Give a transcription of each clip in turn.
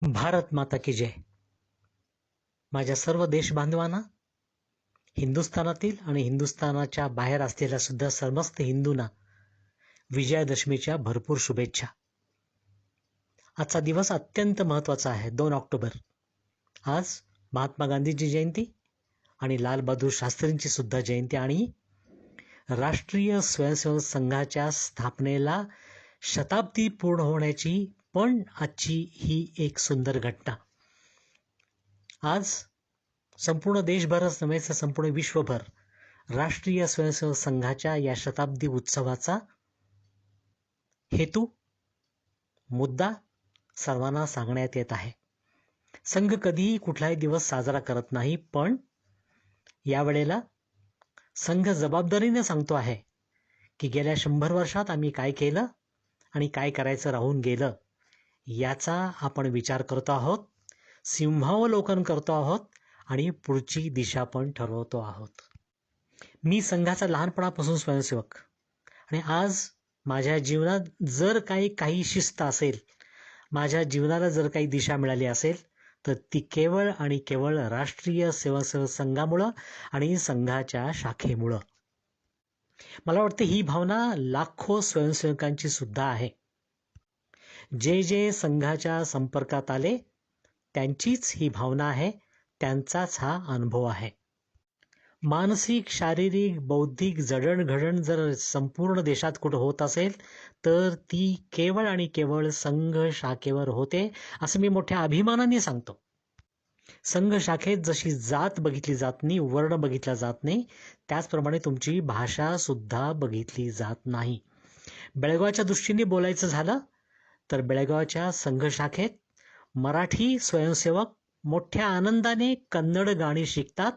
भारत माता की जय. माझ्या सर्व देश बांधवांना, हिंदुस्थानातील आणि हिंदुस्थानाच्या बाहेर असलेल्या सुद्धा समस्त हिंदूंना विजयादशमीच्या भरपूर शुभेच्छा. आजचा दिवस अत्यंत महत्त्वाचा आहे. 2 ऑक्टोबर. आज महात्मा गांधींची जयंती आणि लालबहादूर शास्त्रींची सुद्धा जयंती आणि राष्ट्रीय स्वयंसेवक संघाच्या स्थापनेला शताब्दी पूर्ण होण्याची पण आजची ही एक सुंदर घटना. आज संपूर्ण देशभरच नव्हे तर संपूर्ण विश्वभर राष्ट्रीय स्वयंसेवक संघाच्या या शताब्दी उत्सवाचा हेतू, मुद्दा सर्वांना सांगण्यात येत आहे. संघ कधीही कुठलाही दिवस साजरा करत नाही, पण यावेळेला संघ जबाबदारीने सांगतो आहे की गेल्या 100 वर्षात आम्ही काय केलं आणि काय करायचं राहून गेलं याचा आपण विचार करतो आहोत, सिंहावलोकन करतो आहोत आणि पुढची दिशा पण ठरवतो आहोत. मी संघाचा लहानपणापासून स्वयंसेवक आणि आज माझ्या जीवनात जर काही शिस्त असेल, माझ्या जीवनाला जर काही दिशा मिळाली असेल तर ती केवळ आणि केवळ राष्ट्रीय स्वयंसेवक संघामुळं आणि संघाच्या शाखेमुळं. मला वाटतं ही भावना लाखो स्वयंसेवकांची सुद्धा आहे. जे जे संघाच्या संपर्कात आले त्यांचीच ही भावना आहे, त्यांचाच हा अनुभव आहे. मानसिक, शारीरिक, बौद्धिक जडणघडण जर संपूर्ण देशात कुठं होत असेल तर ती केवळ आणि केवळ संघ शाखेवर होते, असं मी मोठ्या अभिमानाने सांगतो. संघ शाखेत जशी जात बघितली जात नाही, वर्ण बघितला जात नाही, त्याचप्रमाणे तुमची भाषा सुद्धा बघितली जात नाही. बेळगावच्या दृष्टीने बोलायचं झालं तर बेळगावच्या संघ शाखेत मराठी स्वयंसेवक मोठ्या आनंदाने कन्नड गाणी शिकतात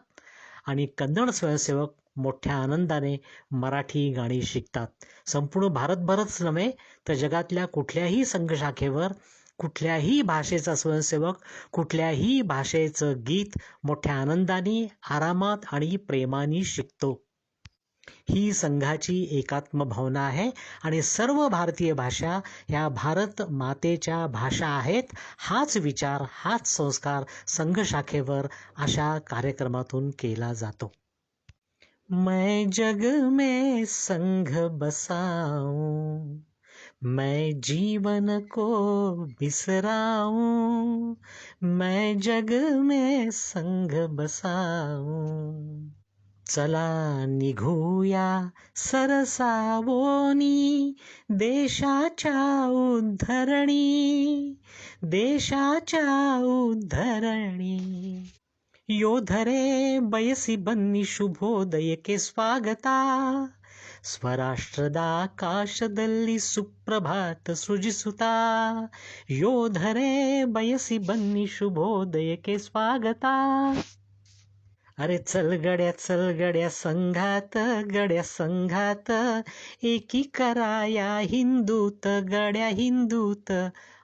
आणि कन्नड स्वयंसेवक मोठ्या आनंदाने मराठी गाणी शिकतात. संपूर्ण भारतभरच नव्हे तर जगातल्या कुठल्याही संघ शाखेवर कुठल्याही भाषेचा स्वयंसेवक कुठल्याही भाषेचं गीत मोठ्या आनंदाने, आरामात आणि प्रेमाने शिकतो. ही संघाची एकात्म भावना आहे आणि सर्व भारतीय भाषा ह्या भारत मातेच्या भाषा आहेत. हाच विचार, हाच संस्कार संघ शाखेवर अशा कार्यक्रमातून केला जातो. मैं जग में संघ बसाऊं, मैं जीवन को बिसराऊं, मैं जग में संघ बसाऊं. चला निघूया सरसावोनी देशाच्या उद्धरणी, देशाच्या उद्धरणी. योधरे बयसी बन्नी ಶುಭೋದಯಕ್ಕೆ ಸ್ವಾಗತ, ಸ್ವರಾಷ್ಟ್ರದ ಆಕಾಶದಲ್ಲಿ ಸುಪ್ರಭಾತ ಸೃಜಿಸುತ್ತಾ. ಯೋಧರೆ ಬಯಸಿ ಬನ್ನಿ ಶುಭೋದಯಕ್ಕೆ ಸ್ವಾಗತ. अरे चल गड्या संघात, गड्या संघात एकी कराया हिंदूत, गड्या हिंदूत.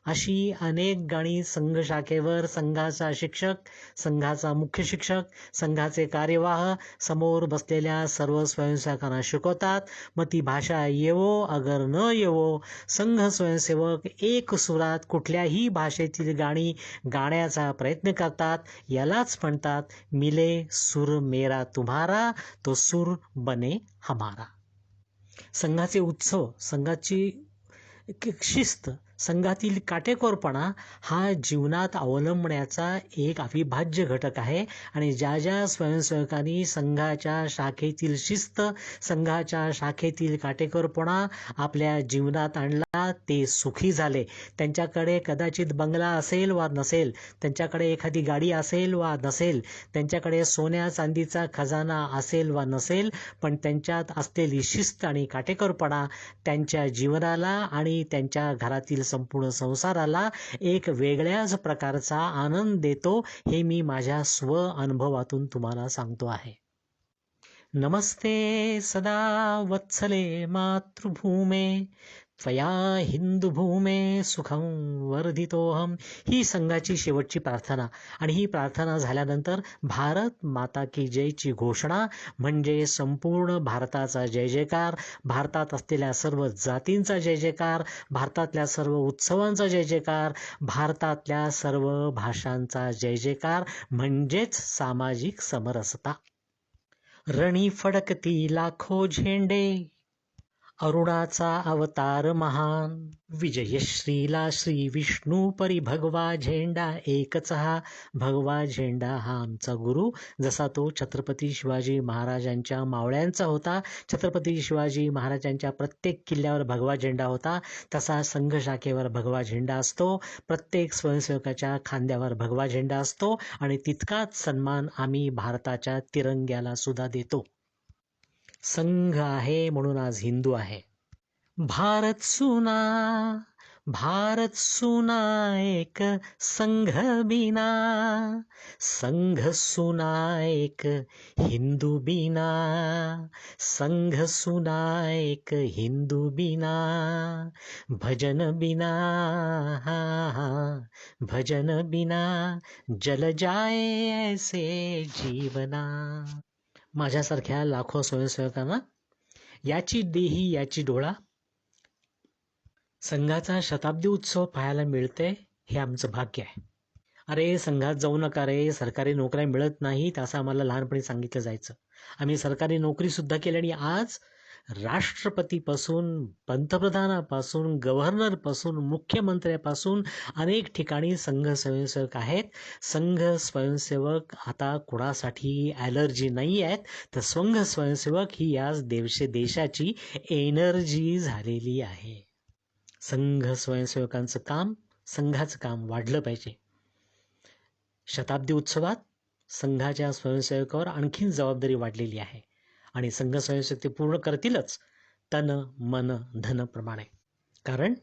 अशी अनेक गाणी संघ शाखेवर संघाचा शिक्षक, संघाचा मुख्य शिक्षक, संघाचे कार्यवाह समोर बसलेल्या सर्व स्वयंसेवकांना शिकवतात. मग ती भाषा येवो अगर न येवो, संघ स्वयंसेवक एक सुरात कुठल्याही भाषेतील गाणी गाण्याचा प्रयत्न करतात. यालाच म्हणतात मिले सुर मेरा तुम्हारा, तो सुर बने हमारा. संघाचे उत्सव, संघाची शिस्त, संघातील काटेकोरपणा हा जीवनात अवलंबण्याचा एक अविभाज्य घटक आहे. आणि ज्या ज्या स्वयंसेवकांनी संघाच्या शाखेतील शिस्त, संघाच्या शाखेतील काटेकोरपणा आपल्या जीवनात आणला ते सुखी झाले. त्यांच्याकडे कदाचित बंगला असेल वा नसेल, त्यांच्याकडे एखादी गाडी असेल वा नसेल, त्यांच्याकडे सोन्या चांदीचा खजाना असेल वा नसेल, पण त्यांच्यात असलेली शिस्त आणि काटेकोरपणा त्यांच्या जीवनाला आणि त्यांच्या घरातील संपूर्ण संसाराला एक वेगळ्याच प्रकारचा आनंद देतो, हे मी माझ्या स्व अनुभवातून तुम्हाला सांगतो आहे. नमस्ते सदा वत्सले मातृभूमे, त्वया हिंदुभूमे सुखं वर्धितोहम, ही संघाची शेवटची प्रार्थना. आणि ही प्रार्थना झाल्यानंतर भारत माता की जयची घोषणा, म्हणजे संपूर्ण भारताचा जय जयकार, भारतात असलेल्या सर्व जातींचा जय जयकार, भारतातल्या सर्व उत्सवांचा जय जयकार, भारतातल्या सर्व भाषांचा जय जयकार, म्हणजेच सामाजिक समरसता. रणी फडकती लाखो झेंडे, अरुणाचा अवतार महान, विजयश्रीला श्री विष्णू परी भगवा झेंडा एकच हा, भगवा झेंडा हा आमचा गुरु. जसा तो छत्रपती शिवाजी महाराजांच्या मावळ्यांचा होता, छत्रपती शिवाजी महाराजांच्या प्रत्येक किल्ल्यावर भगवा झेंडा होता, तसा संघ शाखेवर भगवा झेंडा असतो, प्रत्येक स्वयंसेवकाच्या खांद्यावर भगवा झेंडा असतो, आणि तितकाच सन्मान आम्ही भारताच्या तिरंग्याला सुद्धा देतो. संघ आहे म्हणून आज हिंदू आहे. भारत सुना, भारत सुना एक संघ बिना, संघ सुना एक हिंदू बिना, संघ सुना एक हिंदू बिना, भजन बिना, भजन बिना जल जाए ऐसे जीवना. माझ्यासारख्या लाखो स्वयंसेवकांना याची देही याची डोळा, संघाचा शताब्दी उत्सव पाहायला मिळते, हे आमचं भाग्य आहे. अरे संघात जाऊ नका रे, सरकारी नोकऱ्या मिळत नाहीत असं आम्हाला लहानपणी सांगितलं जायचं. आम्ही सरकारी नोकरी सुद्धा केली, आणि आज राष्ट्रपतीपासून, पंतप्रधानापासून, गव्हर्नरपासून, मुख्यमंत्र्यापासून अनेक ठिकाणी संघ स्वयंसेवक आहेत. संघ स्वयंसेवक आता कुणासाठी ॲलर्जी नाही आहेत, तर संघ स्वयंसेवक ही आज देशाची एनर्जी झालेली आहे. संघ स्वयंसेवकांचं काम, संघाचं काम वाढलं पाहिजे. शताब्दी उत्सवात संघाच्या स्वयंसेवकावर आणखीन जबाबदारी वाढलेली आहे, आणि संघ स्वयंसेवक ते पूर्ण करतीलच, तन मन धन प्रमाणे. कारण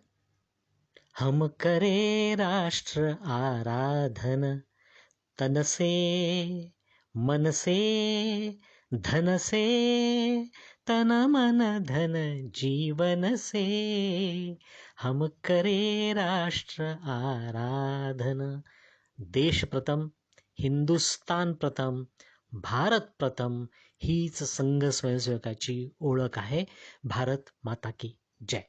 हम करे राष्ट्र आराधन, तन से मन से धन से, तन मन धन जीवन से, हम करे राष्ट्र आराधन. देश प्रथम, हिंदुस्तान प्रथम, भारत प्रथम, हीच संघ स्वयंसेवकाची ओळख आहे. भारत माता की जय.